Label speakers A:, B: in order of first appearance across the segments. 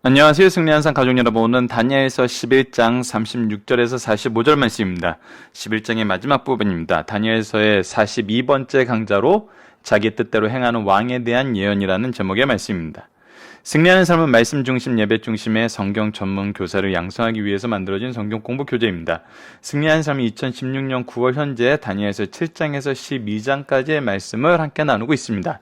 A: 안녕하세요. 승리한상 가족 여러분. 오늘은 다니엘서 11장 36절에서 45절 말씀입니다. 11장의 마지막 부분입니다. 다니엘서의 42번째 강좌로 자기 뜻대로 행하는 왕에 대한 예언이라는 제목의 말씀입니다. 승리하는 삶은 말씀 중심, 예배 중심의 성경 전문 교사를 양성하기 위해서 만들어진 성경 공부 교재입니다. 승리하는 삶은 2016년 9월 현재 다니엘서 7장에서 12장까지의 말씀을 함께 나누고 있습니다.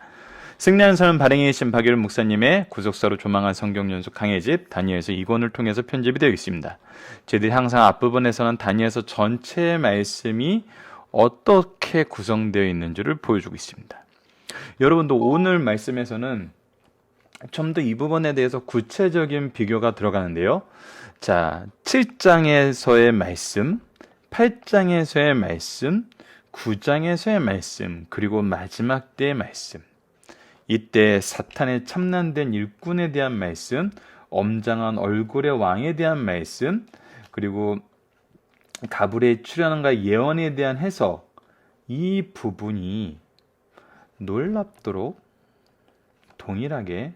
A: 승리하는 삶은 발행이신 박유일 목사님의 구속사로 조망한 성경 연속 강해집 다니엘서 2권을 통해서 편집이 되어 있습니다. 저희들이 항상 앞부분에서는 다니엘서 전체의 말씀이 어떻게 구성되어 있는지를 보여주고 있습니다. 여러분도 오늘 말씀에서는 좀 더 이 부분에 대해서 구체적인 비교가 들어가는데요. 자, 7장에서의 말씀, 8장에서의 말씀, 9장에서의 말씀, 그리고 마지막 때의 말씀. 이때 사탄의 참난된 일꾼에 대한 말씀, 엄장한 얼굴의 왕에 대한 말씀, 그리고 가불의 출현과 예언에 대한 해석, 이 부분이 놀랍도록 동일하게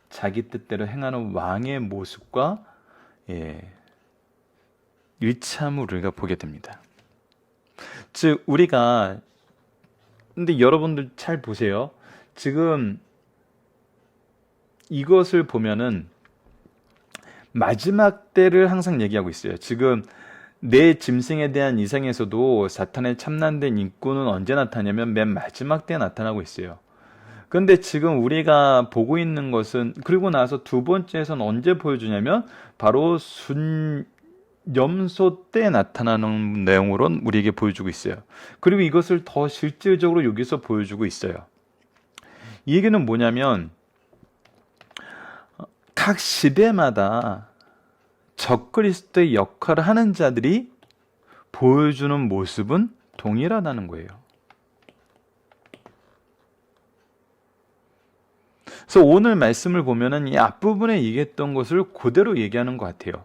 A: 자기 뜻대로 행하는 왕의 모습과 일치함을 우리가 보게 됩니다. 즉 우리가 근데 여러분들 잘 보세요. 지금 이것을 보면은 마지막 때를 항상 얘기하고 있어요. 지금 내 짐승에 대한 이상에서도 사탄의 참난된 인꾼은 언제 나타나냐면 맨 마지막 때에 나타나고 있어요. 근데 지금 우리가 보고 있는 것은 그리고 나서 두 번째에서는 언제 보여주냐면 바로 염소 때 나타나는 내용으로 우리에게 보여주고 있어요. 그리고 이것을 더 실질적으로 여기서 보여주고 있어요. 이 얘기는 뭐냐면 각 시대마다 적그리스도의 역할을 하는 자들이 보여주는 모습은 동일하다는 거예요. 그래서 오늘 말씀을 보면은 이 앞부분에 얘기했던 것을 그대로 얘기하는 것 같아요.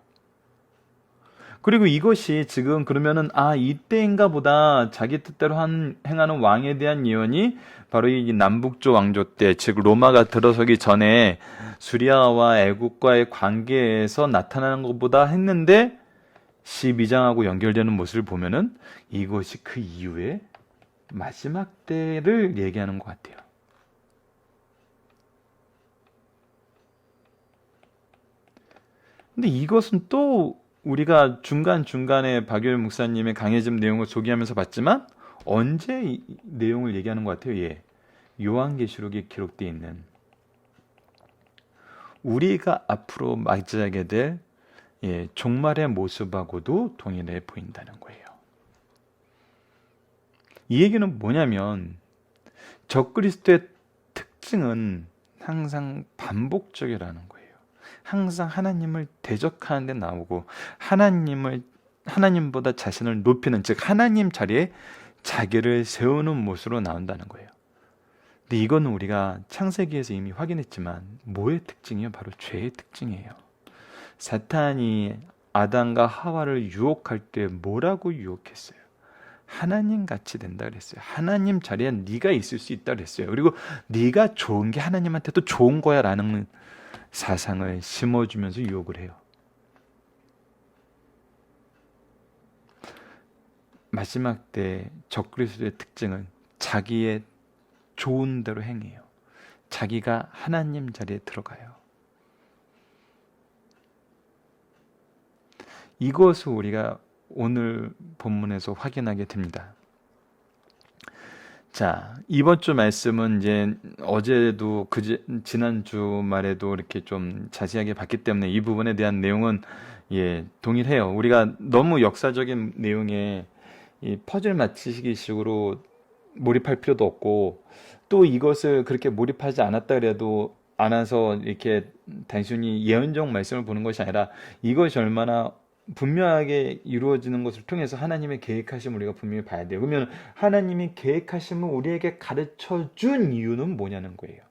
A: 그리고 이것이 지금 그러면은 이때인가 보다 자기 뜻대로 행하는 왕에 대한 예언이 바로 이 남북조 왕조 때, 즉 로마가 들어서기 전에 수리아와 애국과의 관계에서 나타나는 것보다 했는데 12장하고 연결되는 모습을 보면은 이것이 그 이후에 마지막 때를 얘기하는 것 같아요. 근데 이것은 또 우리가 중간중간에 박유일 목사님의 강해짐 내용을 소개하면서 봤지만 언제 이 내용을 얘기하는 것 같아요? 요한계시록에 기록되어 있는 우리가 앞으로 맞이하게 될 종말의 모습하고도 동일해 보인다는 거예요. 이 얘기는 뭐냐면 적그리스도의 특징은 항상 반복적이라는 거예요. 항상 하나님을 대적하는 데 나오고 하나님보다 자신을 높이는, 즉 하나님 자리에 자기를 세우는 모습으로 나온다는 거예요. 근데 이거는 우리가 창세기에서 이미 확인했지만 뭐의 특징이요? 바로 죄의 특징이에요. 사탄이 아담과 하와를 유혹할 때 뭐라고 유혹했어요? 하나님 같이 된다 그랬어요. 하나님 자리에 네가 있을 수 있다 그랬어요. 그리고 네가 좋은 게 하나님한테도 좋은 거야 라는 사상을 심어주면서 유혹을 해요. 마지막 때 적그리스도의 특징은 자기의 좋은 대로 행해요. 자기가 하나님 자리에 들어가요. 이것을 우리가 오늘 본문에서 확인하게 됩니다. 자, 이번 주 말씀은 이제 어제도 지난 주말에도 이렇게 좀 자세하게 봤기 때문에 이 부분에 대한 내용은 동일해요. 우리가 너무 역사적인 내용에 이 퍼즐 맞추기식으로 몰입할 필요도 없고 또 이것을 그렇게 몰입하지 않았다 그래도 않아서 이렇게 단순히 예언적 말씀을 보는 것이 아니라 이것이 얼마나 분명하게 이루어지는 것을 통해서 하나님의 계획하심을 우리가 분명히 봐야 돼요. 그러면 하나님이 계획하심을 우리에게 가르쳐 준 이유는 뭐냐는 거예요.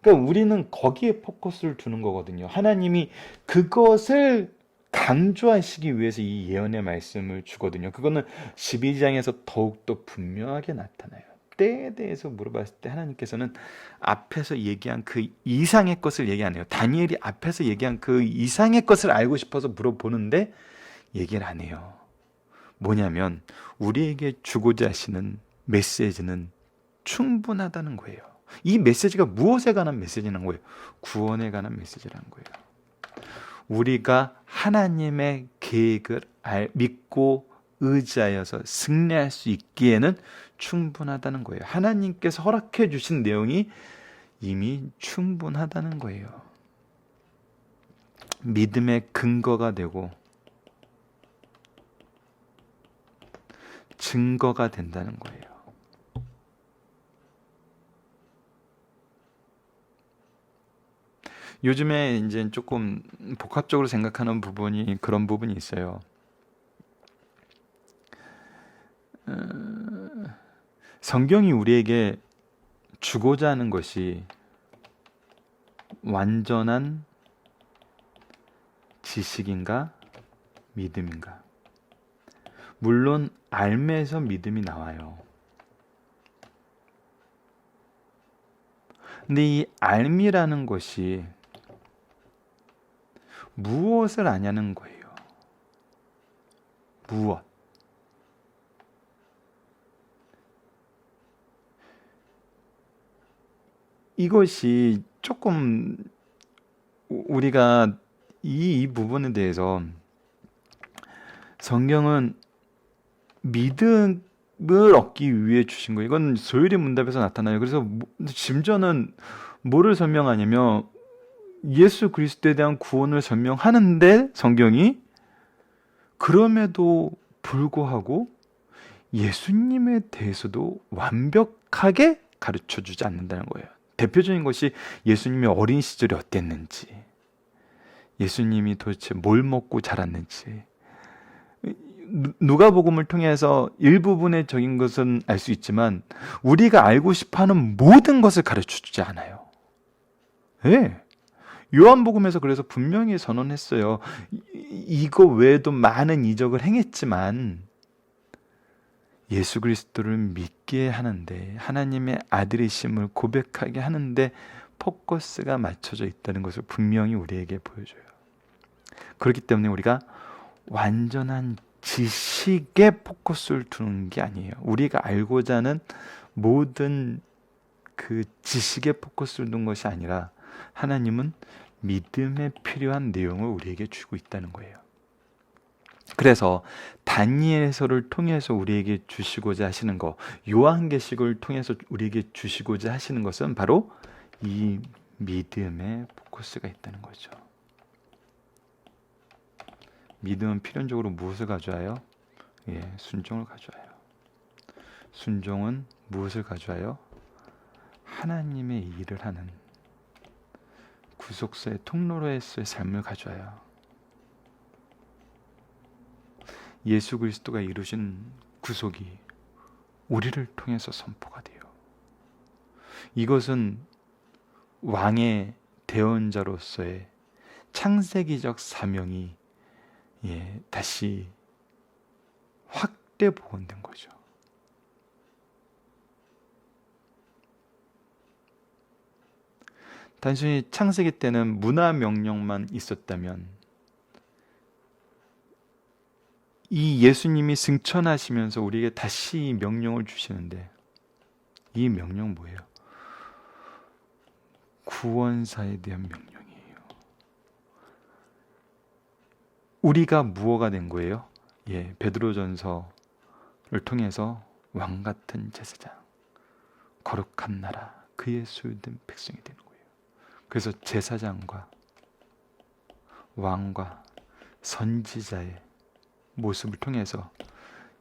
A: 그러니까 우리는 거기에 포커스를 두는 거거든요. 하나님이 그것을 강조하시기 위해서 이 예언의 말씀을 주거든요. 그거는 12장에서 더욱더 분명하게 나타나요. 때에 대해서 물어봤을 때 하나님께서는 앞에서 얘기한 그 이상의 것을 얘기 안 해요. 다니엘이 앞에서 얘기한 그 이상의 것을 알고 싶어서 물어보는데 얘기를 안 해요. 뭐냐면 우리에게 주고자 하시는 메시지는 충분하다는 거예요. 이 메시지가 무엇에 관한 메시지라는 거예요? 구원에 관한 메시지라는 거예요. 우리가 하나님의 계획을 믿고 의지하여서 승리할 수 있기에는 충분하다는 거예요. 하나님께서 허락해 주신 내용이 이미 충분하다는 거예요. 믿음의 근거가 되고 증거가 된다는 거예요. 요즘에 이제 조금 복합적으로 생각하는 부분이 그런 부분이 있어요. 성경이 우리에게 주고자 하는 것이 완전한 지식인가? 믿음인가? 물론 알면서 믿음이 나와요. 근데 이 알미라는 것이 무엇을 아냐는 거예요. 무엇? 이것이 조금 우리가 이 부분에 대해서 성경은 믿음을 얻기 위해 주신 거예요. 이건 소율의 문답에서 나타나요. 그래서 심지어는 뭐를 설명하냐면 예수 그리스도에 대한 구원을 설명하는데 성경이 그럼에도 불구하고 예수님에 대해서도 완벽하게 가르쳐주지 않는다는 거예요. 대표적인 것이 예수님의 어린 시절이 어땠는지, 예수님이 도대체 뭘 먹고 자랐는지, 누가복음을 통해서 일부분의 적인 것은 알 수 있지만 우리가 알고 싶어하는 모든 것을 가르쳐주지 않아요. 네. 요한복음에서 그래서 분명히 선언했어요. 이거 외에도 많은 이적을 행했지만 예수 그리스도를 믿게 하는데, 하나님의 아들이심을 고백하게 하는데 포커스가 맞춰져 있다는 것을 분명히 우리에게 보여줘요. 그렇기 때문에 우리가 완전한 지식에 포커스를 두는 게 아니에요. 우리가 알고자 하는 모든 그 지식에 포커스를 둔 것이 아니라 하나님은 믿음에 필요한 내용을 우리에게 주고 있다는 거예요. 그래서 다니엘서를 통해서 우리에게 주시고자 하시는 것, 요한계시록을 통해서 우리에게 주시고자 하시는 것은 바로 이 믿음에 포커스가 있다는 거죠. 믿음은 필연적으로 무엇을 가져와요? 순종을 가져와요. 순종은 무엇을 가져와요? 하나님의 일을 하는 구속사의 통로로서의 삶을 가져와요. 예수 그리스도가 이루신 구속이 우리를 통해서 선포가 돼요. 이것은 왕의 대언자로서의 창세기적 사명이 다시 확대 복원된 거죠. 단순히 창세기 때는 문화 명령만 있었다면 이 예수님이 승천하시면서 우리에게 다시 명령을 주시는데 이 명령 뭐예요? 구원사에 대한 명령이에요. 우리가 무엇가 된 거예요? 베드로전서를 통해서 왕 같은 제사장, 거룩한 나라, 그의 소유된 백성이 되는 거예요. 그래서 제사장과 왕과 선지자의 모습을 통해서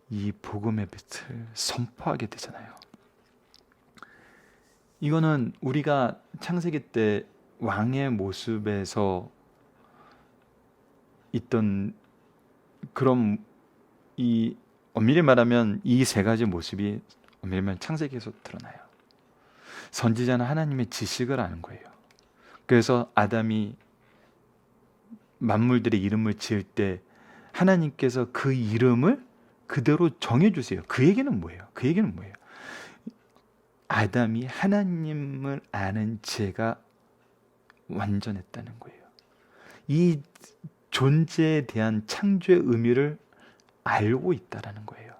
A: 이 복음의 빛을 선포하게 되잖아요. 이거는 우리가 창세기 때 왕의 모습에서 있던 그런 이 엄밀히 말하면 이 세 가지 모습이 엄밀히 말하면 창세기에서 드러나요. 선지자는 하나님의 지식을 아는 거예요. 그래서 아담이 만물들의 이름을 지을 때 하나님께서 그 이름을 그대로 정해주세요. 그 얘기는 뭐예요? 아담이 하나님을 아는 지혜가 완전했다는 거예요. 이 존재에 대한 창조의 의미를 알고 있다라는 거예요.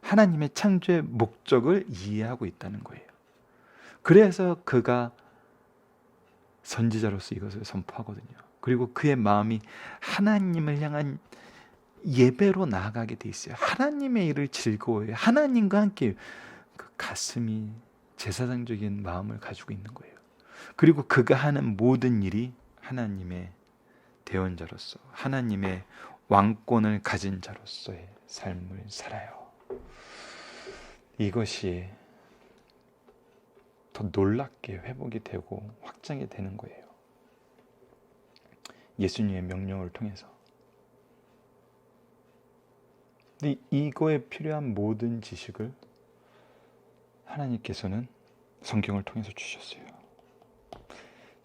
A: 하나님의 창조의 목적을 이해하고 있다는 거예요. 그래서 그가 선지자로서 이것을 선포하거든요. 그리고 그의 마음이 하나님을 향한 예배로 나아가게 돼 있어요. 하나님의 일을 즐거워해요. 하나님과 함께 그 가슴이 제사장적인 마음을 가지고 있는 거예요. 그리고 그가 하는 모든 일이 하나님의 대언자로서, 하나님의 왕권을 가진 자로서의 삶을 살아요. 이것이 더 놀랍게 회복이 되고 확장이 되는 거예요. 예수님의 명령을 통해서. 근데 이거에 필요한 모든 지식을 하나님께서는 성경을 통해서 주셨어요.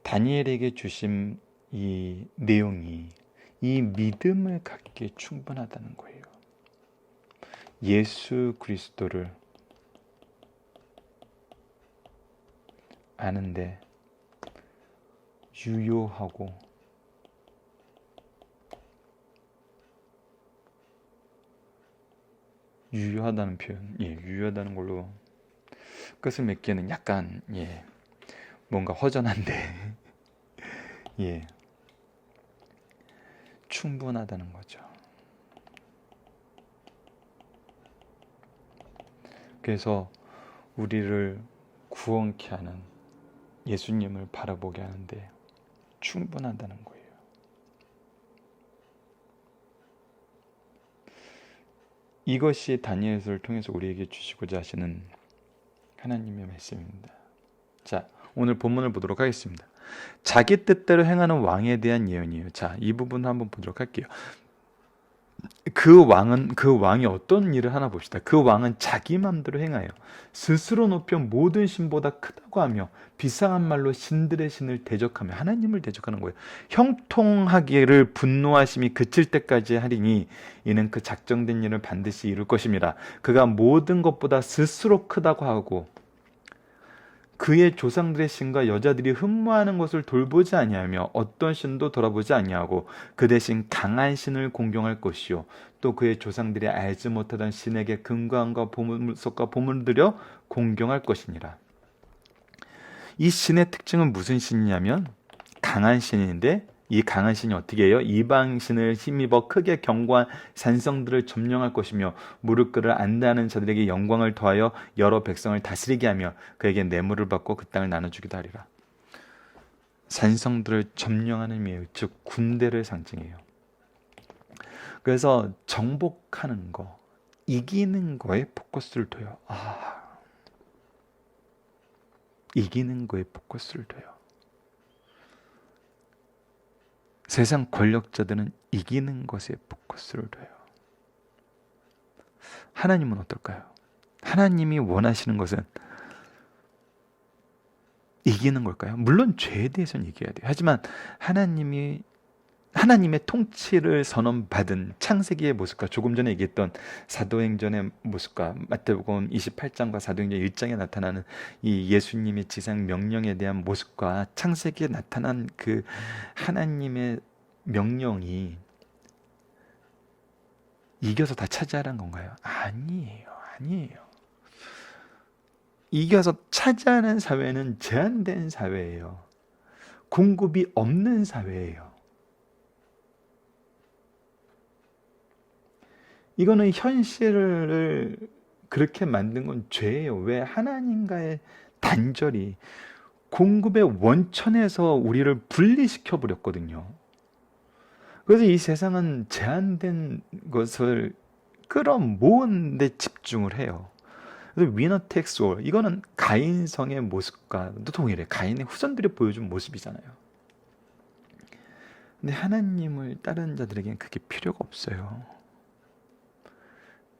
A: 다니엘에게 주신 이 내용이 이 믿음을 갖기에 충분하다는 거예요. 예수 그리스도를 아는데 유효하고 유효하다는 표현, 유효하다는 걸로 끝을 맺기에는 약간 뭔가 허전한데 충분하다는 거죠. 그래서 우리를 구원케 하는 예수님을 바라보게 하는데 충분하다는 거예요. 이것이 다니엘서를 통해서 우리에게 주시고자 하시는 하나님의 말씀입니다. 자, 오늘 본문을 보도록 하겠습니다. 자기 뜻대로 행하는 왕에 대한 예언이에요. 자, 이 부분 한번 보도록 할게요. 그 왕이 어떤 일을 하나 봅시다. 그 왕은 자기 마음대로 행하여 스스로 높여 모든 신보다 크다고 하며 비상한 말로 신들의 신을 대적하며 하나님을 대적하는 거예요. 형통하기를 분노하심이 그칠 때까지 하리니 이는 그 작정된 일을 반드시 이룰 것입니다. 그가 모든 것보다 스스로 크다고 하고 그의 조상들의 신과 여자들이 흠모하는 것을 돌보지 아니하며 어떤 신도 돌아보지 아니하고 그 대신 강한 신을 공경할 것이요 또 그의 조상들이 알지 못하던 신에게 금관과 보물석과 보물을 들여 공경할 것이니라. 이 신의 특징은 무슨 신이냐면 강한 신인데 이 강한 신이 어떻게 해요? 이방 신을 힘입어 크게 견고한 산성들을 점령할 것이며 무릎 꿇을 안다는 자들에게 영광을 더하여 여러 백성을 다스리게 하며 그에게 뇌물을 받고 그 땅을 나눠주기도 하리라. 산성들을 점령하는 의미예요. 즉 군대를 상징해요. 그래서 정복하는 거, 이기는 거에 포커스를 둬요. 이기는 거에 포커스를 둬요. 세상 권력자들은 이기는 것에 포커스를 둬요. 하나님은 어떨까요? 하나님이 원하시는 것은 이기는 걸까요? 물론 죄에 대해서는 이겨야 돼요. 하지만 하나님의 통치를 선언받은 창세기의 모습과 조금 전에 얘기했던 사도행전의 모습과 마태복음 28장과 사도행전 1장에 나타나는 이 예수님의 지상 명령에 대한 모습과 창세기에 나타난 그 하나님의 명령이 이겨서 다 차지하라는 건가요? 아니에요. 이겨서 차지하는 사회는 제한된 사회예요. 공급이 없는 사회예요. 이거는 현실을 그렇게 만든 건 죄예요. 왜? 하나님과의 단절이 공급의 원천에서 우리를 분리시켜 버렸거든요. 그래서 이 세상은 제한된 것을 끌어모은 데 집중을 해요. 그래서 위너 텍스 올, 이거는 가인성의 모습과도 동일해요. 가인의 후손들이 보여준 모습이잖아요. 근데 하나님을 따르는 자들에게는 그게 필요가 없어요.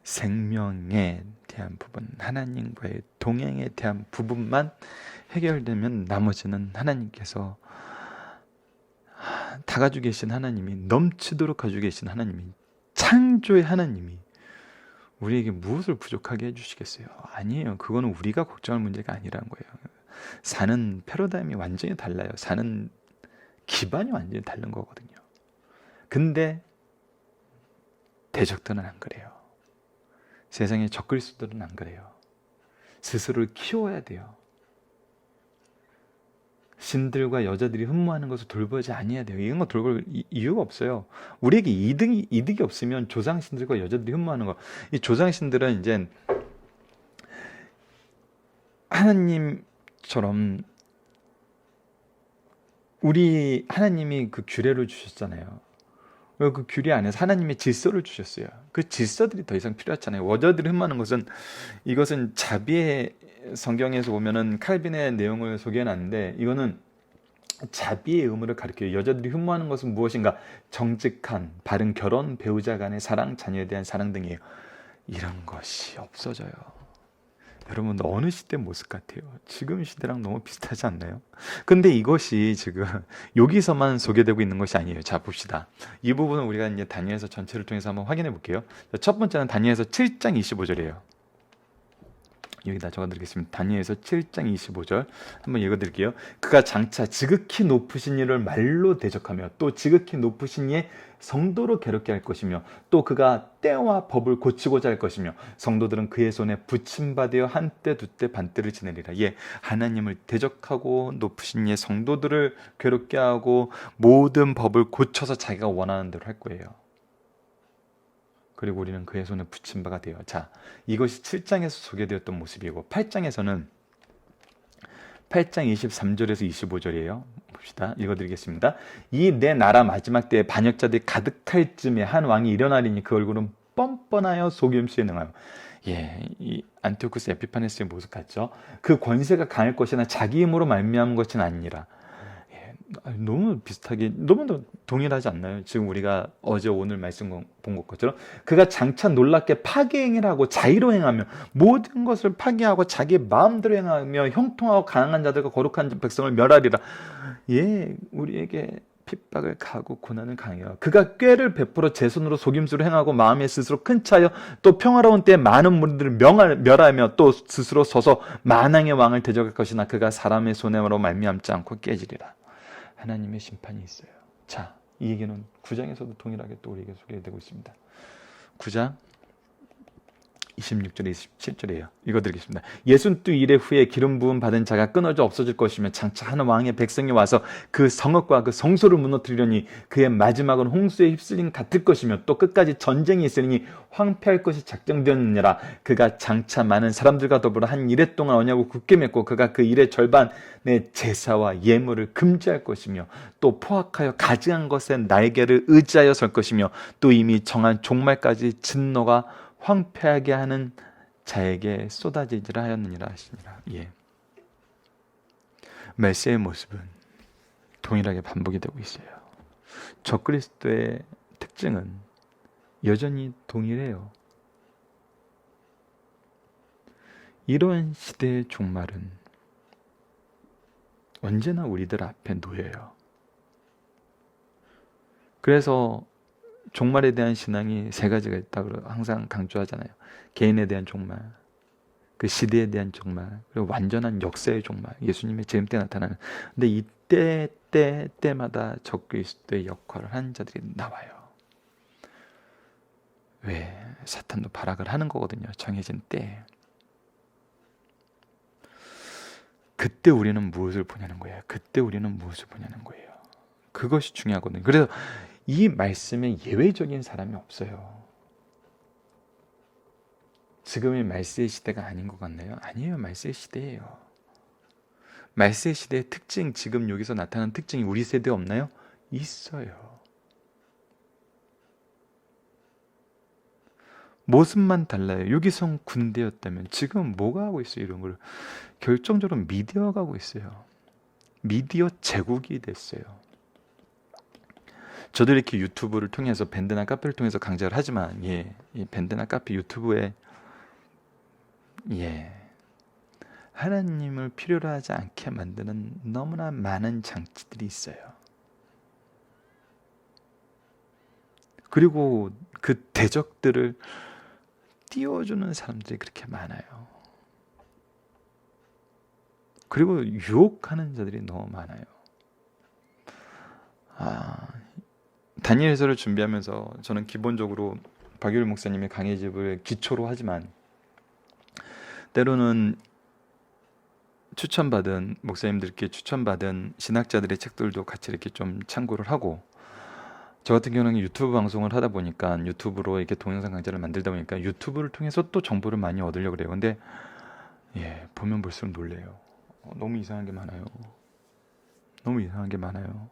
A: 생명에 대한 부분, 하나님과의 동행에 대한 부분만 해결되면 나머지는 하나님께서 다 가지고 계신 하나님이, 넘치도록 가지고 계신 하나님이, 창조의 하나님이 우리에게 무엇을 부족하게 해주시겠어요? 아니에요. 그거는 우리가 걱정할 문제가 아니라는 거예요. 사는 패러다임이 완전히 달라요. 사는 기반이 완전히 다른 거거든요. 근데 대적들은 안 그래요. 세상의 적그리스도들은 안 그래요. 스스로를 키워야 돼요. 신들과 여자들이 흠모하는 것을 돌보지 아니해야 돼요. 이런 거 돌볼 이유가 없어요. 우리에게 이득이 없으면 조상신들과 여자들이 흠모하는 거. 이 조상신들은 이제 하나님처럼 우리 하나님이 그 규례를 주셨잖아요. 그 규례 안에서 하나님의 질서를 주셨어요. 그 질서들이 더 이상 필요하잖아요. 여자들이 흠모하는 것은 이것은 자비의 성경에서 보면은 칼빈의 내용을 소개해놨는데 이거는 자비의 의무를 가리켜요. 여자들이 흠모하는 것은 무엇인가? 정직한, 바른 결혼, 배우자 간의 사랑, 자녀에 대한 사랑 등이에요. 이런 것이 없어져요. 여러분 어느 시대 모습 같아요? 지금 시대랑 너무 비슷하지 않나요? 근데 이것이 지금 여기서만 소개되고 있는 것이 아니에요. 자 봅시다. 이 부분은 우리가 이제 다니엘서 전체를 통해서 한번 확인해 볼게요. 첫 번째는 다니엘서 7장 25절이에요. 여기다 적어드리겠습니다. 다니엘서 7장 25절 한번 읽어드릴게요. 그가 장차 지극히 높으신 이를 말로 대적하며 또 지극히 높으신 이의 성도로 괴롭게 할 것이며 또 그가 때와 법을 고치고자 할 것이며 성도들은 그의 손에 붙임받아 한때 두때 반때를 지내리라. 예, 하나님을 대적하고 높으신 이의 성도들을 괴롭게 하고 모든 법을 고쳐서 자기가 원하는 대로 할 거예요. 그리고 우리는 그의 손에 붙인 바가 되어. 자, 이것이 7장에서 소개되었던 모습이고 8장에서는 8장 23절에서 25절이에요. 봅시다. 읽어드리겠습니다. 이 내 나라 마지막 때에 반역자들이 가득할 즈음에 한 왕이 일어나리니 그 얼굴은 뻔뻔하여 속임수에 능하여. 예, 이 안티오쿠스 에피파네스의 모습 같죠. 그 권세가 강할 것이나 자기 힘으로 말미암은 것은 아니니라. 너무 비슷하게 너무 동일하지 않나요? 지금 우리가 어제 오늘 말씀 본 것처럼 그가 장차 놀랍게 파괴 행위를 하고 자의로 행하며 모든 것을 파괴하고 자기 마음대로 행하며 형통하고 가난한 자들과 거룩한 백성을 멸하리라. 예, 우리에게 핍박을 가하고 고난을 강해요. 그가 꾀를 베풀어 제 손으로 속임수로 행하고 마음에 스스로 큰 차여 또 평화로운 때에 많은 무리들을 멸하며 또 스스로 서서 만왕의 왕을 대적할 것이나 그가 사람의 손으로 말미암지 않고 깨지리라. 하나님의 심판이 있어요. 자, 이 얘기는 9장에서도 동일하게 또 우리에게 소개되고 있습니다. 9장 26절에 27절이에요. 읽어드리겠습니다. 62일의 후에 기름 부음 받은 자가 끊어져 없어질 것이며 장차 한 왕의 백성이 와서 그 성읍과 그 성소를 무너뜨리려니 그의 마지막은 홍수에 휩쓸린 같을 것이며 또 끝까지 전쟁이 있으니 황폐할 것이 작정되었느니라. 그가 장차 많은 사람들과 더불어 한 이래 동안 언약을 굳게 맺고 그가 그 일의 절반의 제사와 예물을 금지할 것이며 또 포악하여 가증한 것에 날개를 의지하여 설 것이며 또 이미 정한 종말까지 진노가 황폐하게 하는 자에게 쏟아지리라 하였느니라 하시니라. 예. 메시아의 모습은 동일하게 반복이 되고 있어요. 적그리스도의 특징은 여전히 동일해요. 이런 시대의 종말은 언제나 우리들 앞에 놓여요. 그래서 종말에 대한 신앙이 세 가지가 있다고 항상 강조하잖아요. 개인에 대한 종말, 그 시대에 대한 종말, 그리고 완전한 역사의 종말, 예수님의 재림 때 나타나는. 근데 이때 때마다 적그리스도의 역할을 하는 자들이 나와요. 왜? 사탄도 발악을 하는 거거든요. 정해진 때. 그때 우리는 무엇을 보냐는 거예요. 그때 우리는 무엇을 보냐는 거예요. 그것이 중요하거든요. 그래서 이 말씀에 예외적인 사람이 없어요. 지금의 말세의 시대가 아닌 것 같나요? 아니에요. 말세의 시대예요. 말세의 시대의 특징, 지금 여기서 나타나는 특징이 우리 세대에 없나요? 있어요. 모습만 달라요. 여기선 군대였다면 지금 뭐가 하고 있어요? 이런 걸 결정적으로 미디어가 하고 있어요. 미디어 제국이 됐어요. 저도 이렇게 유튜브를 통해서 밴드나 카페를 통해서 강좌를 하지만 이 밴드나 카페 유튜브에 하나님을 필요로 하지 않게 만드는 너무나 많은 장치들이 있어요. 그리고 그 대적들을 띄워주는 사람들이 그렇게 많아요. 그리고 유혹하는 자들이 너무 많아요. 다니엘서를 준비하면서 저는 기본적으로 박유일 목사님의 강해집을 기초로 하지만 때로는 추천받은 목사님들께 추천받은 신학자들의 책들도 같이 이렇게 좀 참고를 하고, 저 같은 경우는 유튜브 방송을 하다 보니까 유튜브로 이렇게 동영상 강좌를 만들다 보니까 유튜브를 통해서 또 정보를 많이 얻으려고 그래요. 근데 보면 볼수록 놀래요. 너무 이상한 게 많아요. 너무 이상한 게 많아요.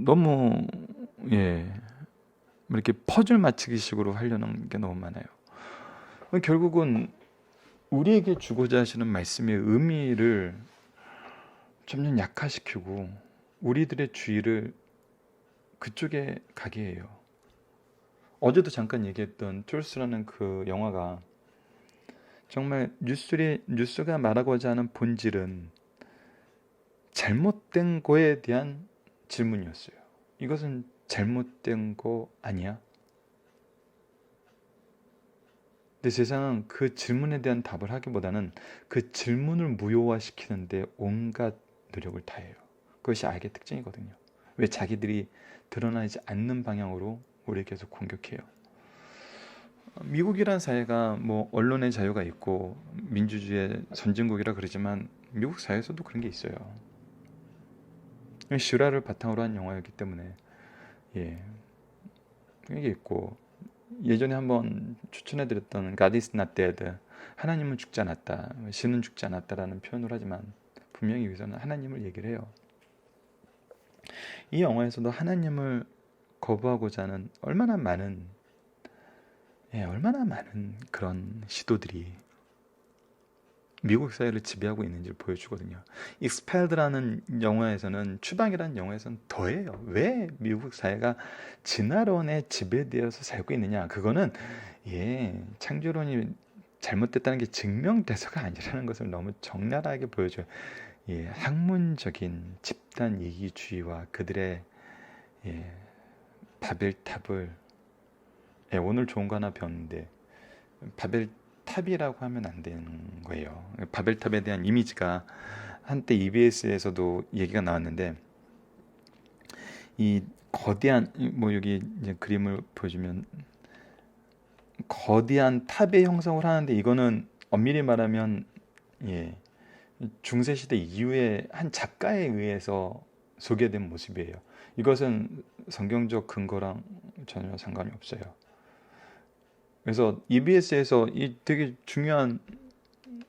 A: 너무 이렇게 퍼즐 맞추기 식으로 하려는 게 너무 많아요. 결국은 우리에게 주고자 하시는 말씀의 의미를 점점 약화시키고 우리들의 주의를 그쪽에 가게 해요. 어제도 잠깐 얘기했던 툴스라는 그 영화가 정말 뉴스가 말하고자 하는 본질은 잘못된 거에 대한 질문이었어요. 이것은 잘못된 거 아니야? 근데 세상은 그 질문에 대한 답을 하기보다는 그 질문을 무효화시키는데 온갖 노력을 다해요. 그것이 악의 특징이거든요. 왜? 자기들이 드러나지 않는 방향으로 우리를 계속 공격해요. 미국이란 사회가 뭐 언론의 자유가 있고 민주주의의 선진국이라 그러지만 미국 사회에서도 그런 게 있어요. 슈라를 바탕으로 한 영화였기 때문에 그런 게 있고, 예전에 한번 추천해드렸던 God is not dead, 하나님은 죽지 않았다, 신은 죽지 않았다라는 표현을 하지만 분명히 여기서는 하나님을 얘기를 해요. 이 영화에서도 하나님을 거부하고자 하는 얼마나 많은 그런 시도들이 미국 사회를 지배하고 있는지를 보여주거든요. 익스펠드라는 영화에서는, 추방이라는 영화에서는 더해요. 왜 미국 사회가 진화론에 지배되어서 살고 있느냐? 그거는 창조론이 잘못됐다는 게 증명돼서가 아니라는 것을 너무 적나라하게 보여줘요. 학문적인 집단 이기주의와 그들의 바벨탑을, 오늘 좋은 거 하나 배웠는데 바벨탑이라고 하면 안 되는 거예요. 바벨탑에 대한 이미지가 한때 EBS에서도 얘기가 나왔는데, 이 거대한, 뭐 여기 이제 그림을 보여주면 거대한 탑의 형성을 하는데, 이거는 엄밀히 말하면 중세시대 이후에 한 작가에 의해서 소개된 모습이에요. 이것은 성경적 근거랑 전혀 상관이 없어요. 그래서 EBS에서 이 되게 중요한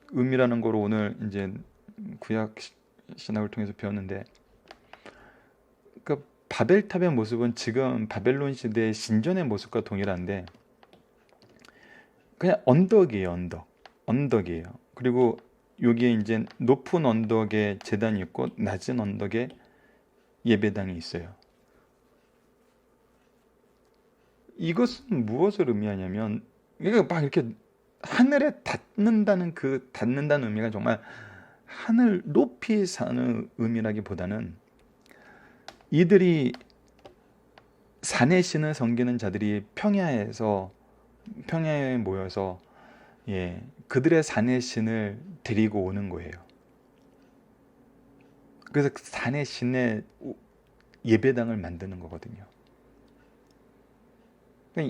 A: 의미라는 거로 오늘 이제 구약 신학을 통해서 배웠는데, 그 바벨탑의 모습은 지금 바벨론 시대의 신전의 모습과 동일한데 그냥 언덕이에요. 언덕이에요. 그리고 여기에 이제 높은 언덕에 제단이 있고 낮은 언덕에 예배당이 있어요. 이것은 무엇을 의미하냐면, 이게 막 이렇게 하늘에 닿는다는 의미가 정말 하늘 높이 사는 의미라기보다는, 이들이 산의 신을 섬기는 자들이 평야에 모여서 그들의 산의 신을 데리고 오는 거예요. 그래서 그 산의 신의 예배당을 만드는 거거든요.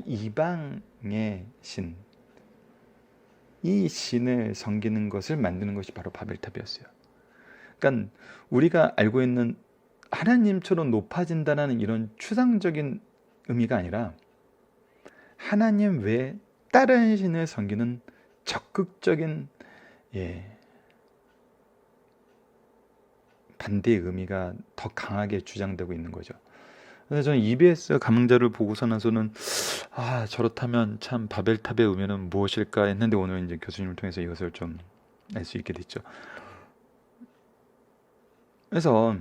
A: 이방의 신, 이 신을 섬기는 것을 만드는 것이 바로 바벨탑이었어요. 그러니까 우리가 알고 있는 하나님처럼 높아진다는 이런 추상적인 의미가 아니라 하나님 외에 다른 신을 섬기는 적극적인 반대의 의미가 더 강하게 주장되고 있는 거죠. 그래서 저는 EBS 강좌를 보고서 나서는 저렇다면 참 바벨탑의 의미는 무엇일까 했는데, 오늘 이제 교수님을 통해서 이것을 좀 알 수 있게 됐죠. 그래서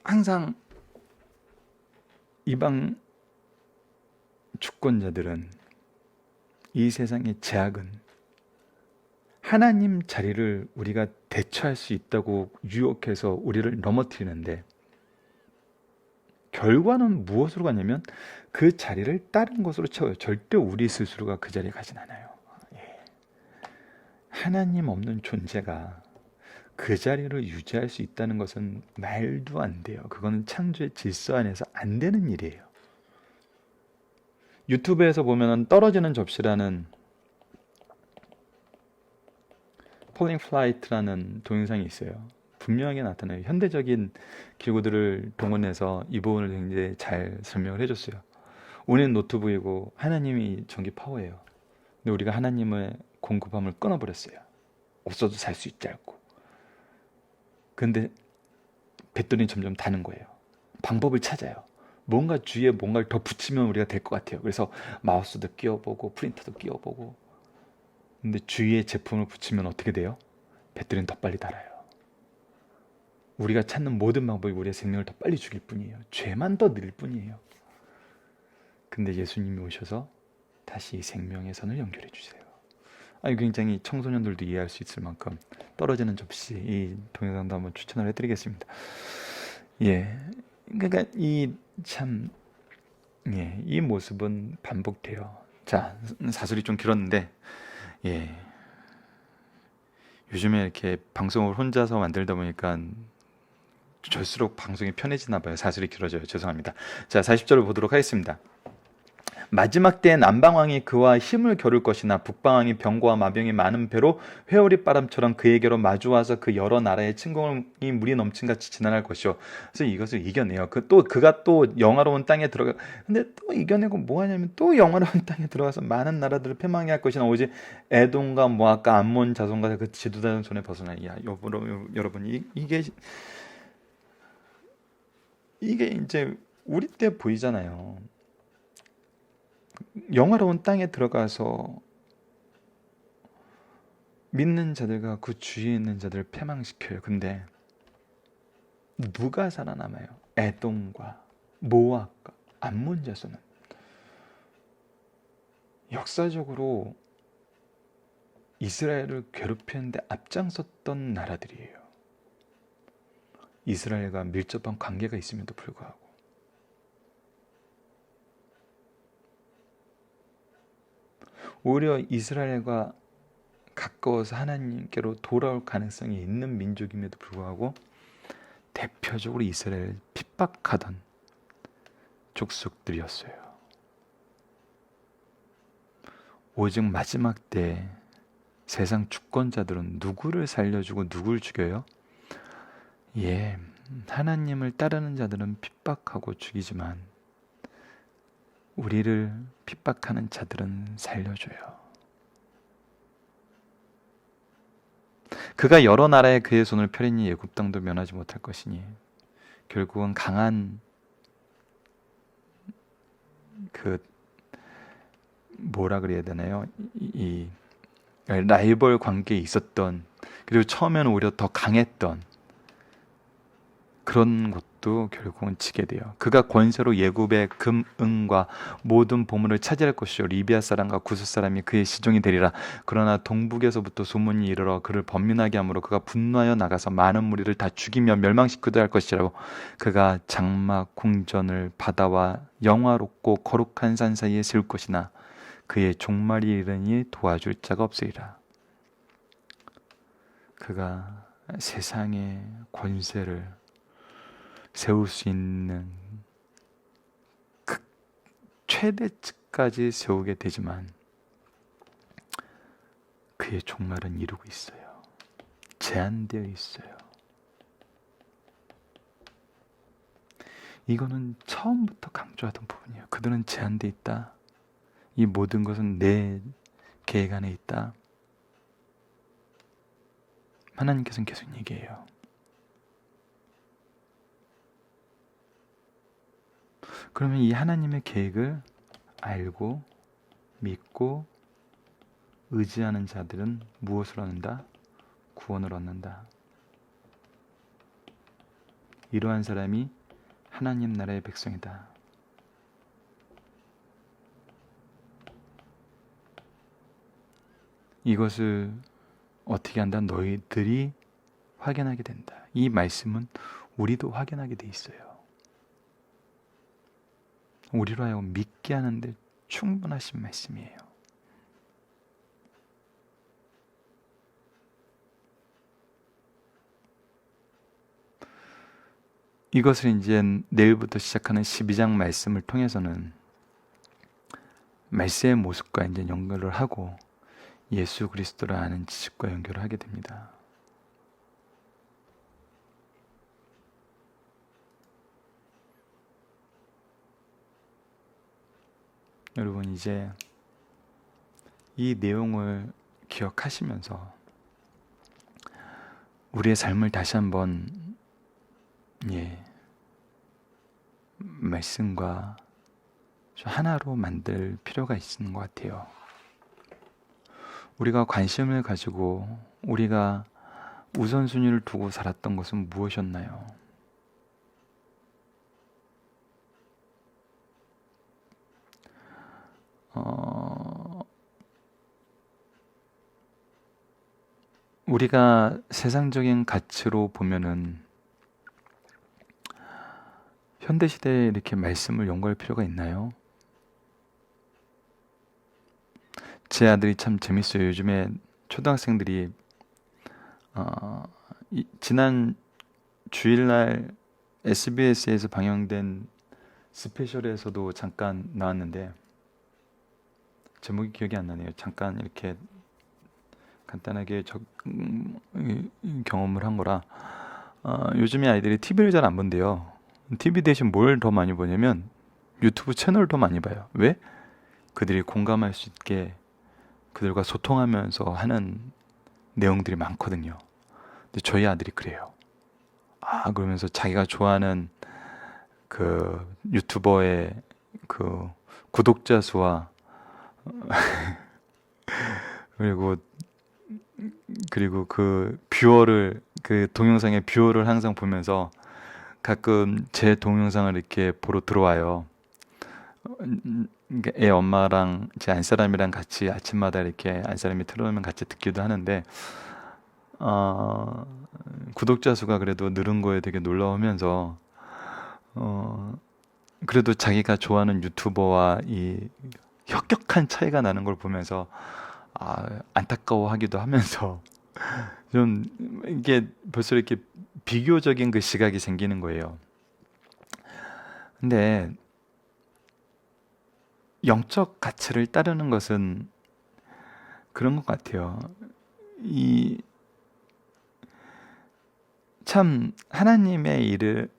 A: 항상 이방 주권자들은, 이 세상의 제약은 하나님 자리를 우리가 대처할 수 있다고 유혹해서 우리를 넘어뜨리는데, 결과는 무엇으로 가냐면 그 자리를 다른 것으로 채워요. 절대 우리 스스로가 그 자리에 가진 않아요. 예. 하나님 없는 존재가 그 자리를 유지할 수 있다는 것은 말도 안 돼요. 그거는 창조의 질서 안에서 안 되는 일이에요. 유튜브에서 보면 떨어지는 접시라는 폴링 플라이트라는 동영상이 있어요. 분명하게 나타나요. 현대적인 기구들을 동원해서 이 부분을 굉장히 잘 설명을 해줬어요. 우리는 노트북이고 하나님이 전기 파워예요. 근데 우리가 하나님의 공급함을 끊어버렸어요. 없어도 살 수 있지 않고. 근데 배터리는 점점 다는 거예요. 방법을 찾아요. 뭔가 주위에 뭔가를 더 붙이면 우리가 될 것 같아요. 그래서 마우스도 끼워보고 프린터도 끼워보고. 근데 주위에 제품을 붙이면 어떻게 돼요? 배터리는 더 빨리 닳아요. 우리가 찾는 모든 방법이 우리의 생명을 더 빨리 죽일 뿐이에요. 죄만 더 늘 뿐이에요. 근데 예수님이 오셔서 다시 이 생명의 선을 연결해 주세요. 굉장히 청소년들도 이해할 수 있을 만큼 떨어지는 접시, 이 동영상도 한번 추천을 해드리겠습니다. 예, 그러니까 이 모습은 반복돼요. 자, 사설이 좀 길었는데, 예, 요즘에 이렇게 방송을 혼자서 만들다 보니까 절수록 방송이 편해지나 봐요. 사설이 길어져요. 죄송합니다. 자, 40절을 보도록 하겠습니다. 마지막 때에 남방왕이 그와 힘을 겨룰 것이나 북방왕이 병과 마병이 많은 배로 회오리 바람처럼 그에게로 마주와서 그 여러 나라의 침공이 물이 넘친같이 지나갈 것이요. 그래서 이것을 이겨내요. 그가 또 영화로운 땅에 들어가. 근데 또 이겨내고 뭐 하냐면 또 영화로운 땅에 들어가서 많은 나라들을 패망해 할 것이나 오직 에돔과 모압과 암몬 자손과 그 지도자의 손에 벗어나. 여러분 이게 이제 우리 때 보이잖아요. 영화로운 땅에 들어가서 믿는 자들과 그 주위에 있는 자들을 패망시켜요. 근데 누가 살아남아요? 에돔과 모압과 암몬 자손은 역사적으로 이스라엘을 괴롭히는데 앞장섰던 나라들이에요. 이스라엘과 밀접한 관계가 있음에도 불구하고. 오히려 이스라엘과 가까워서 하나님께로 돌아올 가능성이 있는 민족임에도 불구하고 대표적으로 이스라엘을 핍박하던 족속들이었어요. 오직 마지막 때 세상 주권자들은 누구를 살려주고 누구를 죽여요? 하나님을 따르는 자들은 핍박하고 죽이지만 우리를 핍박하는 자들은 살려줘요. 그가 여러 나라에 그의 손을 펴리니 애굽 땅도 면하지 못할 것이니 결국은 강한 뭐라 그래야 되나요? 이 라이벌 관계에 있었던, 그리고 처음에는 오히려 더 강했던 그런 것도 결국은 지게 돼요. 그가 권세로 예굽의 금, 은과 모든 보물을 차지할 것이요 리비아 사람과 구스 사람이 그의 시종이 되리라. 그러나 동북에서부터 소문이 이르러 그를 번민하게 하므로 그가 분노하여 나가서 많은 무리를 다 죽이며 멸망시키려 할 것이라고. 그가 장막 궁전을 바다와 영화롭고 거룩한 산 사이에 세울 것이나 그의 종말이 이르니 도와줄 자가 없으리라. 그가 세상의 권세를 세울 수 있는 최대치까지 세우게 되지만 그의 종말은 이루고 있어요. 제한되어 있어요. 이거는 처음부터 강조하던 부분이에요. 그들은 제한되어 있다. 이 모든 것은 내 계획 안에 있다. 하나님께서는 계속 얘기해요. 그러면 이 하나님의 계획을 알고 믿고 의지하는 자들은 무엇을 얻는다? 구원을 얻는다. 이러한 사람이 하나님 나라의 백성이다. 이것을 어떻게 한다? 너희들이 확인하게 된다. 이 말씀은 우리도 확인하게 돼 있어요. 우리로 하여금 믿게 하는데 충분하신 말씀이에요. 이것을 이제 내일부터 시작하는 12장 말씀을 통해서는 말세의 모습과 이제 연결을 하고 예수 그리스도를 아는 지식과 연결을 하게 됩니다. 여러분, 이제 이 내용을 기억하시면서 우리의 삶을 다시 한번 말씀과 하나로 만들 필요가 있는 것 같아요. 우리가 관심을 가지고 우리가 우선순위를 두고 살았던 것은 무엇이었나요? 우리가 세상적인 가치로 보면은 현대시대에 이렇게 말씀을 연구할 필요가 있나요? 제 아들이 참 재밌어요. 요즘에 초등학생들이 지난 주일날 SBS에서 방영된 스페셜에서도 잠깐 나왔는데 제목이 기억이 안 나네요. 잠깐 이렇게 간단하게 경험을 한 거라 요즘에 아이들이 TV를 잘 안 본대요. TV 대신 뭘 더 많이 보냐면 유튜브 채널을 더 많이 봐요. 왜? 그들이 공감할 수 있게 그들과 소통하면서 하는 내용들이 많거든요. 근데 저희 아들이 그래요. 그러면서 자기가 좋아하는 그 유튜버의 그 구독자 수와 그리고 그 뷰어를, 그 동영상의 뷰어를 항상 보면서 가끔 제 동영상을 이렇게 보러 들어와요. 애 엄마랑 제 안사람이랑 같이 아침마다 이렇게 안사람이 틀어놓으면 같이 듣기도 하는데 구독자 수가 그래도 늘은 거에 되게 놀라우면서 그래도 자기가 좋아하는 유튜버와 이 혁격한 차이가 나는 걸 보면서 안타까워하기도 하면서 좀 이게 벌써 이렇게 비교적인 그 시각이 생기는 거예요. 근데 영적 가치를 따르는 것은 그런 것 같아요. 참 하나님의 일을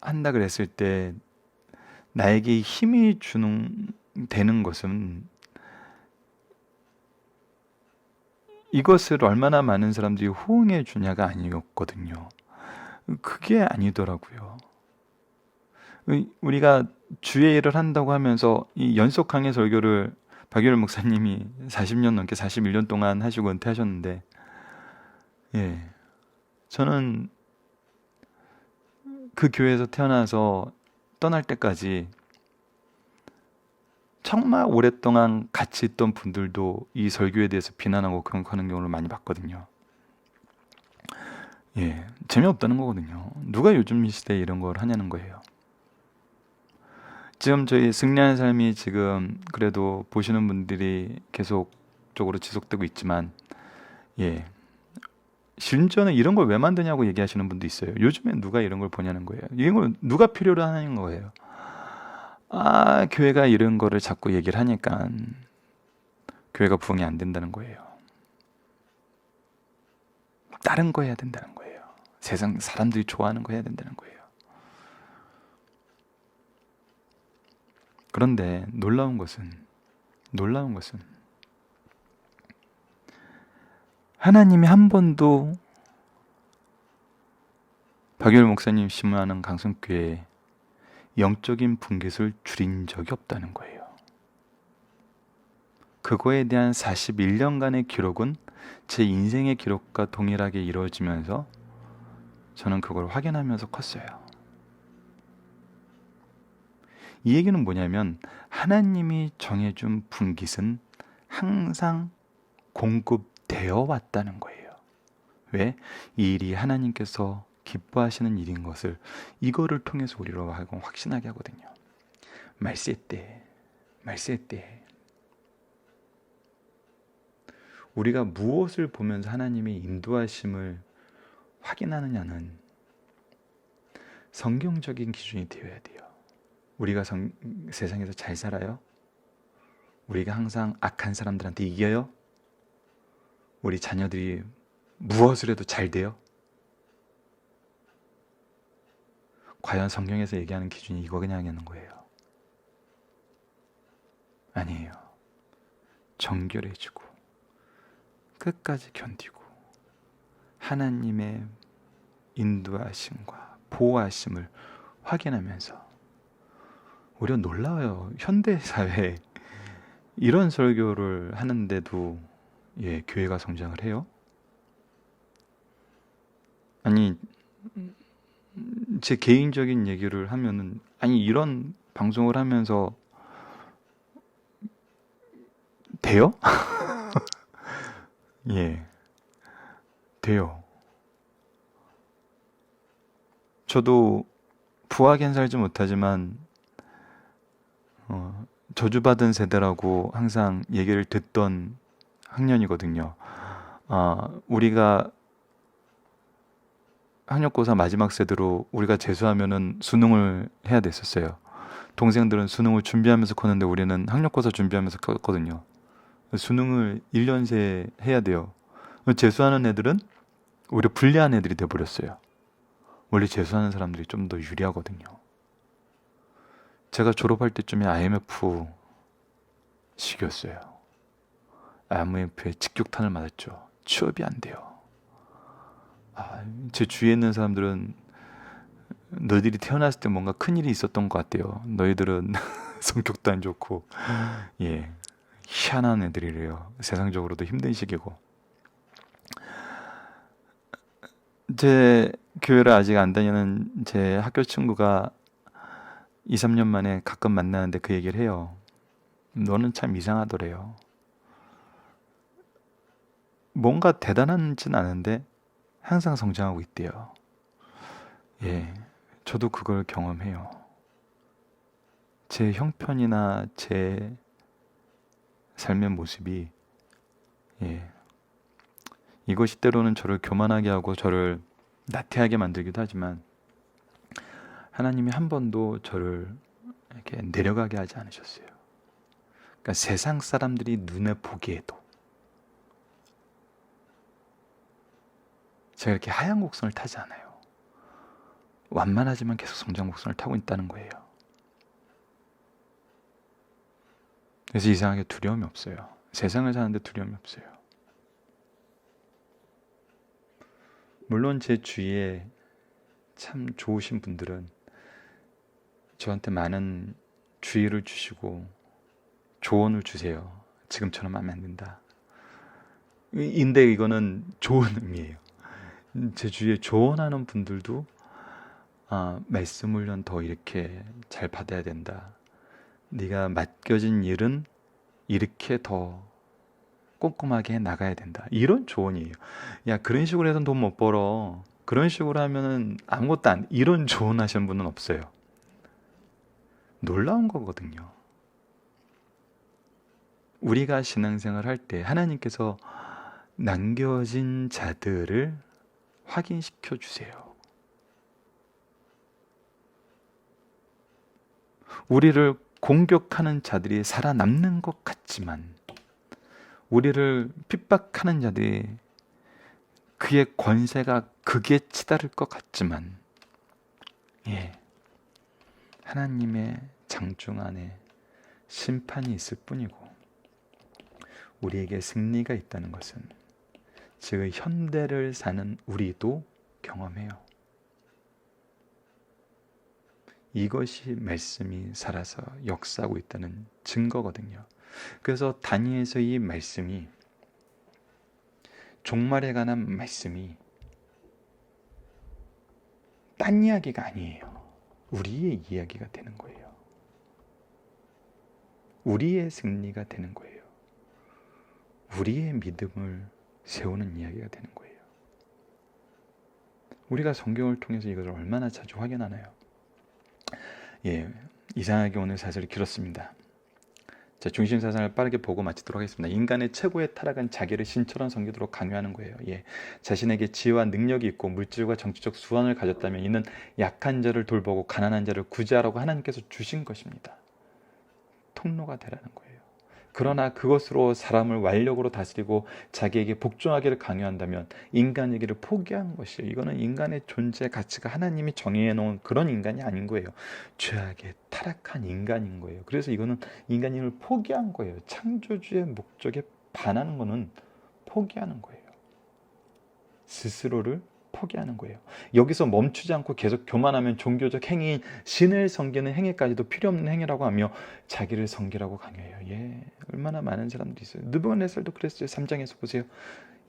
A: 한다 그랬을 때 나에게 힘이 되는 것은 이것을 얼마나 많은 사람들이 호응해 주냐가 아니었거든요. 그게 아니더라고요. 우리가 주의 일을 한다고 하면서 이 연속 강해 설교를 박유열 목사님이 40년 넘게 41년 동안 하시고 은퇴하셨는데 저는 그 교회에서 태어나서 떠날 때까지 정말 오랫동안 같이 있던 분들도 이 설교에 대해서 비난하고 그런 거 하는 경우를 많이 봤거든요. 재미없다는 거거든요. 누가 요즘 이 시대에 이런 걸 하냐는 거예요. 지금 저희 승리하는 삶이 지금 그래도 보시는 분들이 계속적으로 지속되고 있지만 심지어는 이런 걸 왜 만드냐고 얘기하시는 분도 있어요. 요즘에 누가 이런 걸 보냐는 거예요. 이걸 누가 필요로 하는 거예요. 교회가 이런 거를 자꾸 얘기를 하니까 교회가 부흥이 안 된다는 거예요. 다른 거 해야 된다는 거예요. 세상 사람들이 좋아하는 거 해야 된다는 거예요. 그런데 놀라운 것은 하나님이 한 번도 박유열 목사님 심무하는 강성교회에 영적인 분깃을 줄인 적이 없다는 거예요. 그거에 대한 41년간의 기록은 제 인생의 기록과 동일하게 이루어지면서 저는 그걸 확인하면서 컸어요. 이 얘기는 뭐냐면 하나님이 정해준 분깃은 항상 공급되어 왔다는 거예요. 왜? 이 일이 하나님께서 기뻐하시는 일인 것을 이거를 통해서 우리로 하여금 확신하게 하거든요. 말세 때 우리가 무엇을 보면서 하나님의 인도하심을 확인하느냐는 성경적인 기준이 되어야 돼요. 우리가 세상에서 잘 살아요? 우리가 항상 악한 사람들한테 이겨요? 우리 자녀들이 무엇을 해도 잘 돼요? 과연 성경에서 얘기하는 기준이 이거냐는 거예요. 아니에요. 정결해지고 끝까지 견디고 하나님의 인도하심과 보호하심을 확인하면서 오히려 놀라워요. 현대사회에 이런 설교를 하는데도 교회가 성장을 해요? 아니, 제 개인적인 얘기를 하면은, 아니, 이런 방송을 하면서 돼요? 돼요. 저도 부하겐 살지 못하지만 저주받은 세대라고 항상 얘기를 듣던 학년이거든요. 우리가 학력고사 마지막 세대로 우리가 재수하면은 수능을 해야 됐었어요. 동생들은 수능을 준비하면서 컸는데 우리는 학력고사 준비하면서 컸거든요. 수능을 1년 새 해야 돼요. 재수하는 애들은 오히려 불리한 애들이 돼버렸어요. 원래 재수하는 사람들이 좀 더 유리하거든요. 제가 졸업할 때쯤에 IMF 시기였어요. IMF에 직격탄을 맞았죠. 취업이 안 돼요. 제 주위에 있는 사람들은 너희들이 태어났을 때 뭔가 큰일이 있었던 것 같대요. 너희들은 성격도 안 좋고 희한한 애들이래요. 세상적으로도 힘든 시기고. 제 교회를 아직 안 다니는 제 학교 친구가 2, 3년 만에 가끔 만나는데 그 얘기를 해요. 너는 참 이상하더래요. 뭔가 대단한진 않은데 항상 성장하고 있대요. 저도 그걸 경험해요. 제 형편이나 제 삶의 모습이 이것이 때로는 저를 교만하게 하고 저를 나태하게 만들기도 하지만 하나님이 한 번도 저를 이렇게 내려가게 하지 않으셨어요. 그러니까 세상 사람들이 눈에 보기에도 제가 이렇게 하얀 곡선을 타지 않아요. 완만하지만 계속 성장 곡선을 타고 있다는 거예요. 그래서 이상하게 두려움이 없어요. 세상을 사는데 두려움이 없어요. 물론 제 주위에 참 좋으신 분들은 저한테 많은 주의를 주시고 조언을 주세요. 지금처럼 하면 안 된다. 근데 이거는 좋은 의미예요. 제 주위에 조언하는 분들도 말씀 훈련 더 이렇게 잘 받아야 된다. 네가 맡겨진 일은 이렇게 더 꼼꼼하게 해 나가야 된다. 이런 조언이에요. 야, 그런 식으로 해서는 돈 못 벌어. 그런 식으로 하면은 아무것도 안, 이런 조언 하시는 분은 없어요. 놀라운 거거든요. 우리가 신앙생활 할 때 하나님께서 남겨진 자들을 확인시켜 주세요. 우리를 공격하는 자들이 살아남는 것 같지만 우리를 핍박하는 자들이 그의 권세가 극에 치달을 것 같지만 하나님의 장중 안에 심판이 있을 뿐이고 우리에게 승리가 있다는 것은 즉 현대를 사는 우리도 경험해요. 이것이 말씀이 살아서 역사하고 있다는 증거거든요. 그래서 다니엘서 이 말씀이 종말에 관한 말씀이 딴 이야기가 아니에요. 우리의 이야기가 되는 거예요. 우리의 승리가 되는 거예요. 우리의 믿음을 세우는 이야기가 되는 거예요. 우리가 성경을 통해서 이것을 얼마나 자주 확인하나요? 이상하게 오늘 사설이 길었습니다. 자, 중심 사상을 빠르게 보고 마치도록 하겠습니다. 인간의 최고의 타락은 자기를 신처럼 섬기도록 강요하는 거예요. 예. 자신에게 지혜와 능력이 있고 물질과 정치적 수완을 가졌다면 이는 약한 자를 돌보고 가난한 자를 구제하라고 하나님께서 주신 것입니다. 통로가 되라는 거예요. 그러나 그것으로 사람을 완력으로 다스리고 자기에게 복종하기를 강요한다면 인간에게를 포기한 것이에요. 이거는 인간의 존재 가치가 하나님이 정의해 놓은 그런 인간이 아닌 거예요. 죄악에 타락한 인간인 거예요. 그래서 이거는 인간임을 포기한 거예요. 창조주의 목적에 반하는 거는 포기하는 거예요. 스스로를 포기하는 거예요. 여기서 멈추지 않고 계속 교만하면 종교적 행위인 신을 섬기는 행위까지도 필요 없는 행위라고 하며 자기를 섬기라고 강요해요. 예, 얼마나 많은 사람들이 있어요. 느부갓네살도 그랬어요. 3장에서 보세요.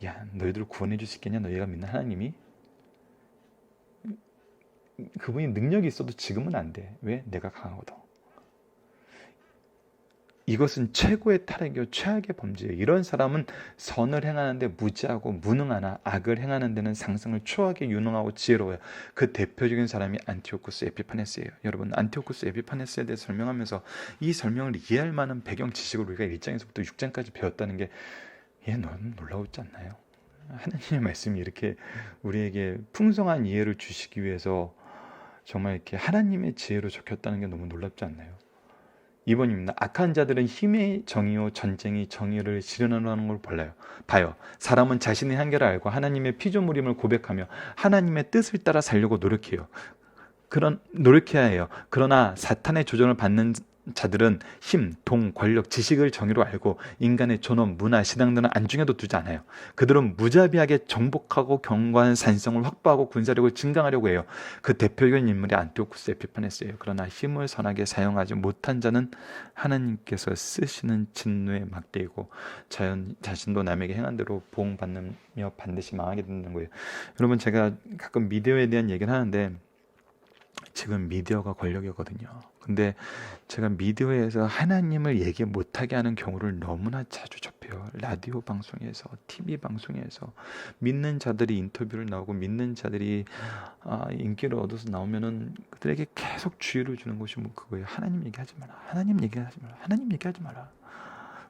A: 야, 너희들을 구원해 줄 수 있겠냐? 너희가 믿는 하나님이? 그분이 능력이 있어도 지금은 안 돼. 왜? 내가 강하거든. 이것은 최고의 타락이요 최악의 범죄예요. 이런 사람은 선을 행하는데 무지하고 무능하나 악을 행하는 데는 상승을 초하게 유능하고 지혜로워요. 그 대표적인 사람이 안티오쿠스 에피파네스예요. 여러분, 안티오쿠스 에피파네스에 대해 설명하면서 이 설명을 이해할 만한 배경 지식을 우리가 1장에서부터 6장까지 배웠다는 게 너무 놀라우지 않나요? 하나님의 말씀이 이렇게 우리에게 풍성한 이해를 주시기 위해서 정말 이렇게 하나님의 지혜로 적혔다는 게 너무 놀랍지 않나요? 2번입니다. 악한 자들은 힘의 정의요 전쟁이 정의를 실현하는 걸 봐요. 사람은 자신의 한계를 알고 하나님의 피조물임을 고백하며 하나님의 뜻을 따라 살려고 노력해야 해요. 그러나 사탄의 조정을 받는 자들은 힘, 돈, 권력, 지식을 정의로 알고 인간의 존엄, 문화, 신앙 등은 안중에도 두지 않아요. 그들은 무자비하게 정복하고 견고한 산성을 확보하고 군사력을 증강하려고 해요. 그 대표적인 인물이 안티오쿠스 에피파네스예요. 그러나 힘을 선하게 사용하지 못한 자는 하나님께서 쓰시는 진노의 막대이고 자신도 남에게 행한 대로 보응받으며 반드시 망하게 된다는 거예요. 여러분, 제가 가끔 미디어에 대한 얘기를 하는데 지금 미디어가 권력이거든요. 근데 제가 미디어에서 하나님을 얘기 못하게 하는 경우를 너무나 자주 접해요. 라디오 방송에서, TV 방송에서 믿는 자들이 인터뷰를 나오고 믿는 자들이 인기를 얻어서 나오면은 그들에게 계속 주의를 주는 것이 뭐 그거예요. 하나님 얘기하지 마라. 하나님 얘기하지 마라. 하나님 얘기하지 마라.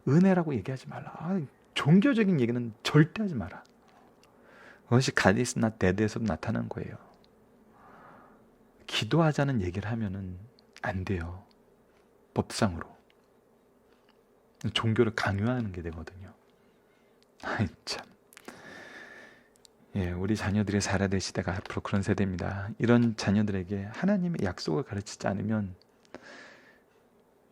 A: 은혜라고 얘기하지 말라. 종교적인 얘기는 절대 하지 마라. 그것이 God is not dead에서도 나타나는 거예요. 기도하자는 얘기를 하면은 안 돼요. 법상으로. 종교를 강요하는 게 되거든요. 아이 참. 우리 자녀들이 살아야 될 시대가 앞으로 그런 세대입니다. 이런 자녀들에게 하나님의 약속을 가르치지 않으면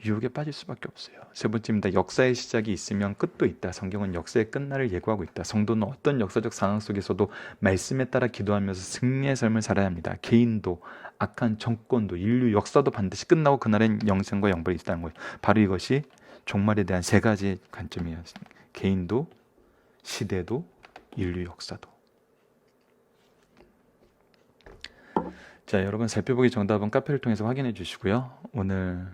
A: 유혹에 빠질 수밖에 없어요. 세 번째입니다. 역사의 시작이 있으면 끝도 있다. 성경은 역사의 끝날을 예고하고 있다. 성도는 어떤 역사적 상황 속에서도 말씀에 따라 기도하면서 승리의 삶을 살아야 합니다. 개인도, 악한 정권도, 인류 역사도 반드시 끝나고 그날엔 영생과 영벌이 있다는 거예요. 바로 이것이 종말에 대한 세 가지 관점이에요. 개인도, 시대도, 인류 역사도. 자, 여러분, 살펴보기 정답은 카페를 통해서 확인해 주시고요. 오늘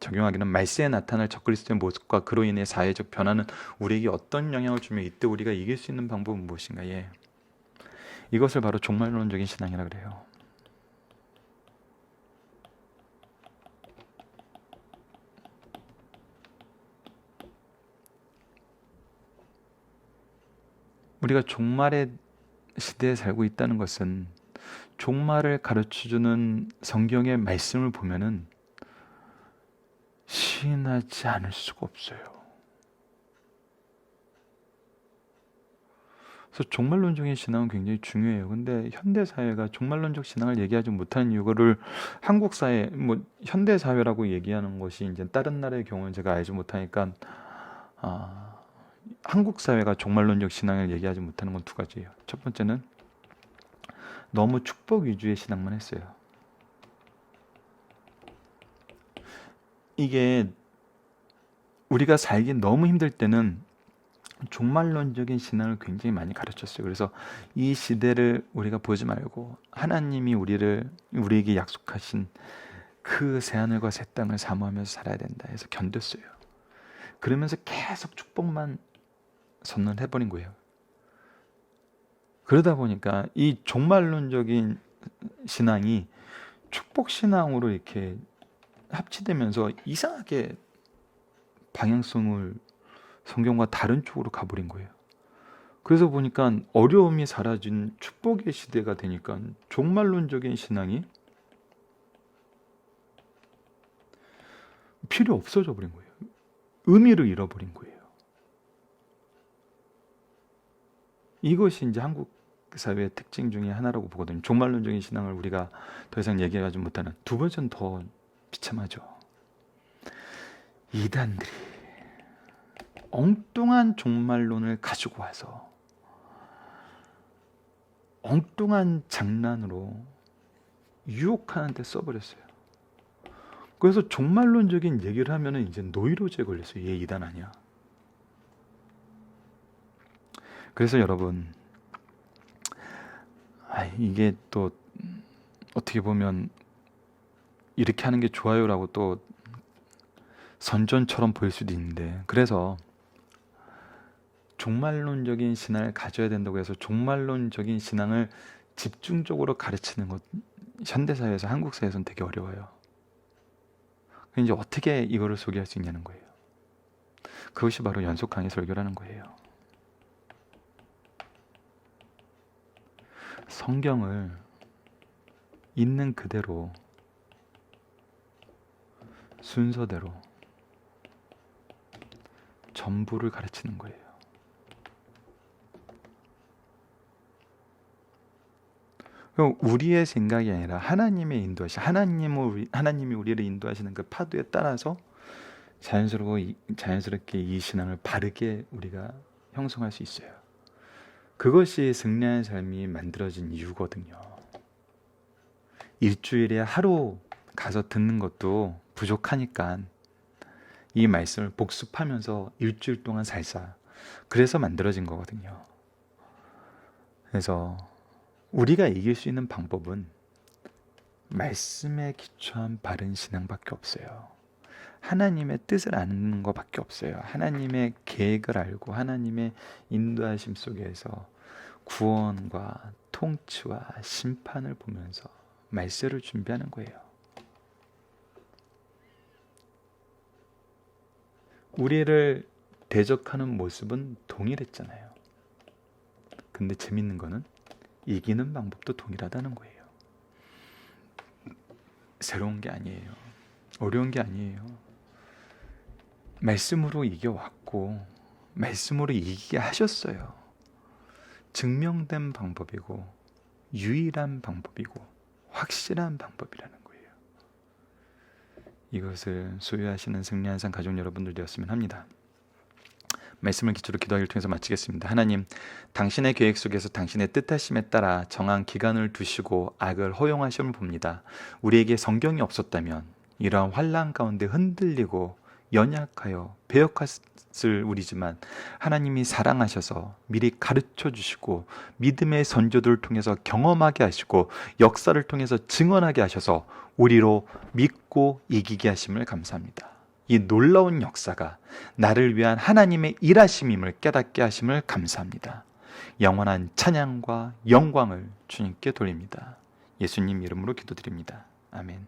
A: 적용하기는 말세에 나타날 적그리스도의 모습과 그로 인해 사회적 변화는 우리에게 어떤 영향을 주며 이때 우리가 이길 수 있는 방법은 무엇인가? 이것을 바로 종말론적인 신앙이라 그래요. 우리가 종말의 시대에 살고 있다는 것은 종말을 가르쳐주는 성경의 말씀을 보면은 시인하지 않을 수가 없어요. 그래서 종말론적인 신앙은 굉장히 중요해요. 근데 현대 사회가 종말론적 신앙을 얘기하지 못하는 이유를 한국 사회, 현대 사회라고 얘기하는 것이 이제 다른 나라의 경우는 제가 알지 못하니까 한국 사회가 종말론적 신앙을 얘기하지 못하는 건 두 가지예요. 첫 번째는 너무 축복 위주의 신앙만 했어요. 이게 우리가 살기 너무 힘들 때는 종말론적인 신앙을 굉장히 많이 가르쳤어요. 그래서 이 시대를 우리가 보지 말고 하나님이 우리에게 약속하신 그 새하늘과 새 땅을 사모하면서 살아야 된다 해서 견뎠어요. 그러면서 계속 축복만 선언해버린 거예요. 그러다 보니까 이 종말론적인 신앙이 축복 신앙으로 이렇게 합치되면서 이상하게 방향성을 성경과 다른 쪽으로 가버린 거예요. 그래서 보니까 어려움이 사라진 축복의 시대가 되니까 종말론적인 신앙이 필요 없어져 버린 거예요. 의미를 잃어버린 거예요. 이것이 이제 한국 사회의 특징 중에 하나라고 보거든요. 종말론적인 신앙을 우리가 더 이상 얘기하지 못하는. 두 번째는 더 비참하죠. 이단들이 엉뚱한 종말론을 가지고 와서 엉뚱한 장난으로 유혹하는 데 써버렸어요. 그래서 종말론적인 얘기를 하면은 이제 노이로제 걸렸어요. 얘 이단 아니야. 그래서 여러분, 이게 또 어떻게 보면 이렇게 하는 게 좋아요라고 또 선전처럼 보일 수도 있는데, 그래서 종말론적인 신앙을 가져야 된다고 해서 종말론적인 신앙을 집중적으로 가르치는 것, 현대사회에서, 한국사회에서는 되게 어려워요. 이제 어떻게 이거를 소개할 수 있냐는 거예요. 그것이 바로 연속 강의 설교라는 거예요. 성경을 있는 그대로, 순서대로 전부를 가르치는 거예요. 우리의 생각이 아니라 하나님의 인도하심, 하나님이 우리를 인도하시는 그 파도에 따라서 자연스럽게 이 신앙을 바르게 우리가 형성할 수 있어요. 그것이 승리하는 삶이 만들어진 이유거든요. 일주일에 하루 가서 듣는 것도 부족하니까 이 말씀을 복습하면서 일주일 동안 살자. 그래서 만들어진 거거든요. 그래서 우리가 이길 수 있는 방법은 말씀에 기초한 바른 신앙밖에 없어요. 하나님의 뜻을 아는 것밖에 없어요. 하나님의 계획을 알고 하나님의 인도하심 속에서 구원과 통치와 심판을 보면서 말세를 준비하는 거예요. 우리를 대적하는 모습은 동일했잖아요. 근데 재밌는 거는 이기는 방법도 동일하다는 거예요. 새로운 게 아니에요. 어려운 게 아니에요. 말씀으로 이겨왔고 말씀으로 이기게 하셨어요. 증명된 방법이고 유일한 방법이고 확실한 방법이라는 거예요. 이것을 소유하시는 승리한 삶 가족 여러분들 되었으면 합니다. 말씀을 기초로 기도하기를 통해서 마치겠습니다. 하나님, 당신의 계획 속에서 당신의 뜻하심에 따라 정한 기간을 두시고 악을 허용하심을 봅니다. 우리에게 성경이 없었다면 이러한 환난 가운데 흔들리고 연약하여 배역했을 우리지만 하나님이 사랑하셔서 미리 가르쳐 주시고 믿음의 선조들을 통해서 경험하게 하시고 역사를 통해서 증언하게 하셔서 우리로 믿고 이기게 하심을 감사합니다. 이 놀라운 역사가 나를 위한 하나님의 일하심임을 깨닫게 하심을 감사합니다. 영원한 찬양과 영광을 주님께 돌립니다. 예수님 이름으로 기도드립니다. 아멘.